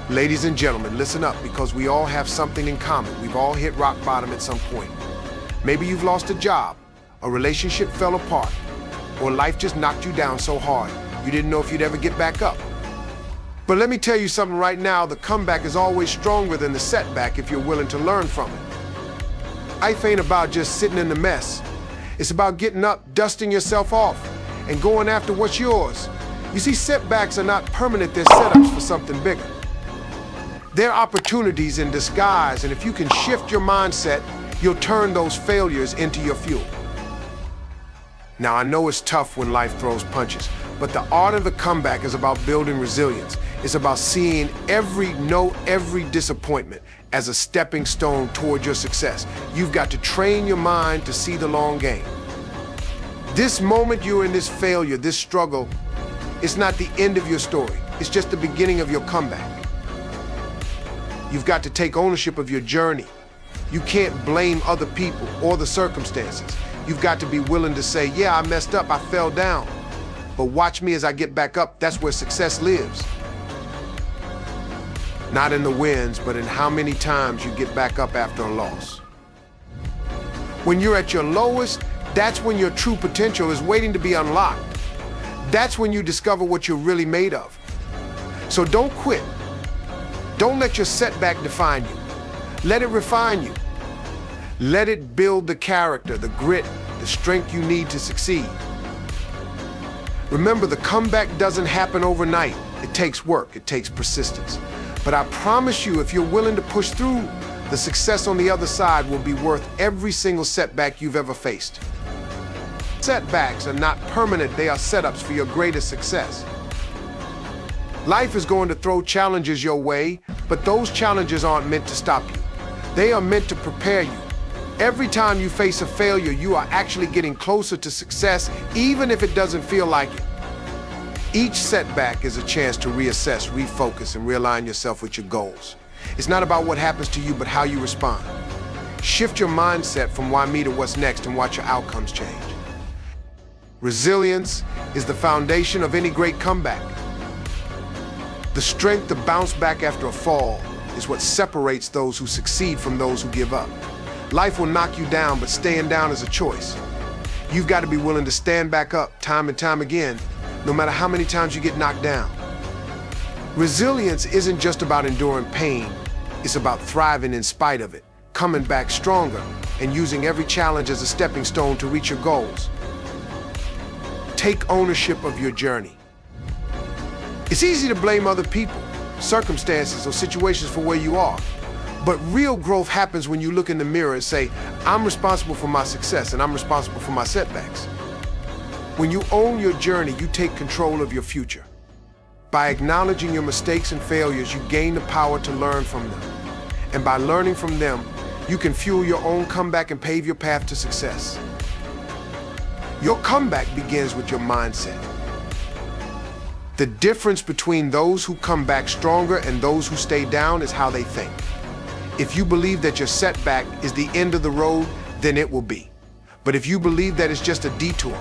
Ladies and gentlemen, listen up, because we all have something in common. We've all hit rock bottom at some point. Maybe you've lost a job, a relationship fell apart, or life just knocked you down so hard you didn't know if you'd ever get back up. But let me tell you something right now, the comeback is always stronger than the setback if you're willing to learn from it. Life ain't about just sitting in the mess. It's about getting up, dusting yourself off, and going after what's yours. You see, setbacks are not permanent, they're setups for something bigger. They're opportunities in disguise, and if you can shift your mindset, you'll turn those failures into your fuel. Now, I know it's tough when life throws punches, but the art of the comeback is about building resilience. It's about seeing every no, every disappointment as a stepping stone toward your success. You've got to train your mind to see the long game. This moment you're in this failure, this struggle, it's not the end of your story. It's just the beginning of your comeback. You've got to take ownership of your journey. You can't blame other people or the circumstances. You've got to be willing to say, yeah, I messed up, I fell down. But watch me as I get back up. That's where success lives. Not in the wins, but in how many times you get back up after a loss. When you're at your lowest, that's when your true potential is waiting to be unlocked. That's when you discover what you're really made of. So don't quit. Don't let your setback define you. Let it refine you. Let it build the character, the grit, the strength you need to succeed. Remember, the comeback doesn't happen overnight. It takes work, it takes persistence. But I promise you, if you're willing to push through, the success on the other side will be worth every single setback you've ever faced. Setbacks are not permanent, they are setups for your greatest success. Life is going to throw challenges your way, but those challenges aren't meant to stop you. They are meant to prepare you. Every time you face a failure, you are actually getting closer to success, even if it doesn't feel like it. Each setback is a chance to reassess, refocus, and realign yourself with your goals. It's not about what happens to you, but how you respond. Shift your mindset from why me to what's next and watch your outcomes change. Resilience is the foundation of any great comeback. The strength to bounce back after a fall is what separates those who succeed from those who give up. Life will knock you down, but staying down is a choice. You've got to be willing to stand back up time and time again, no matter how many times you get knocked down. Resilience isn't just about enduring pain, it's about thriving in spite of it, coming back stronger, and using every challenge as a stepping stone to reach your goals. Take ownership of your journey. It's easy to blame other people, circumstances, or situations for where you are. But real growth happens when you look in the mirror and say, I'm responsible for my success and I'm responsible for my setbacks. When you own your journey, you take control of your future. By acknowledging your mistakes and failures, you gain the power to learn from them. And by learning from them, you can fuel your own comeback and pave your path to success. Your comeback begins with your mindset. The difference between those who come back stronger and those who stay down is how they think. If you believe that your setback is the end of the road, then it will be. But if you believe that it's just a detour,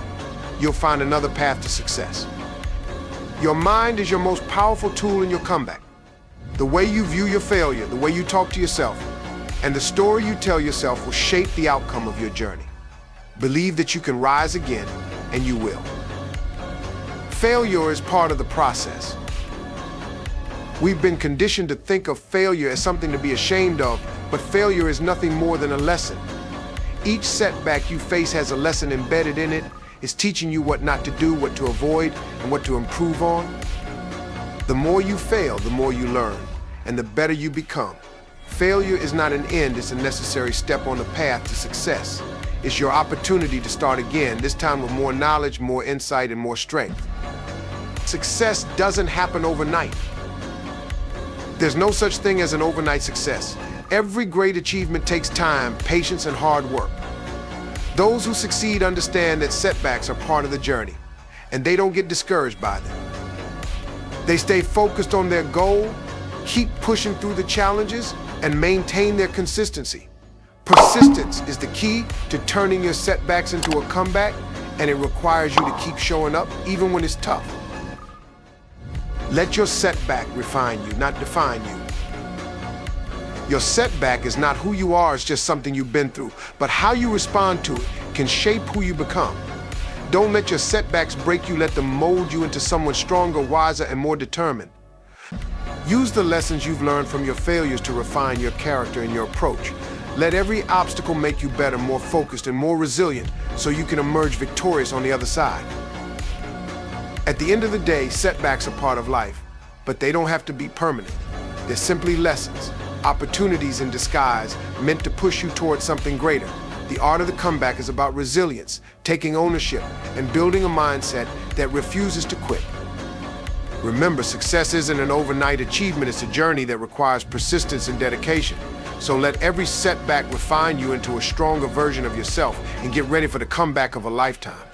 you'll find another path to success. Your mind is your most powerful tool in your comeback. The way you view your failure, the way you talk to yourself, and the story you tell yourself will shape the outcome of your journey. Believe that you can rise again, and you will. Failure is part of the process. We've been conditioned to think of failure as something to be ashamed of, but failure is nothing more than a lesson. Each setback you face has a lesson embedded in it. It's teaching you what not to do, what to avoid, and what to improve on. The more you fail, the more you learn, and the better you become. Failure is not an end, it's a necessary step on the path to success. It's your opportunity to start again, this time with more knowledge, more insight, and more strength. Success doesn't happen overnight. There's no such thing as an overnight success. Every great achievement takes time, patience, and hard work. Those who succeed understand that setbacks are part of the journey, and they don't get discouraged by them. They stay focused on their goal, keep pushing through the challenges, and maintain their consistency. Persistence is the key to turning your setbacks into a comeback, and it requires you to keep showing up even when it's tough. Let your setback refine you, not define you. Your setback is not who you are, it's just something you've been through. But how you respond to it can shape who you become. Don't let your setbacks break you, let them mold you into someone stronger, wiser, and more determined. Use the lessons you've learned from your failures to refine your character and your approach. Let every obstacle make you better, more focused, and more resilient so you can emerge victorious on the other side. At the end of the day, setbacks are part of life, but they don't have to be permanent. They're simply lessons, opportunities in disguise, meant to push you towards something greater. The art of the comeback is about resilience, taking ownership, and building a mindset that refuses to quit. Remember, success isn't an overnight achievement, it's a journey that requires persistence and dedication. So let every setback refine you into a stronger version of yourself and get ready for the comeback of a lifetime.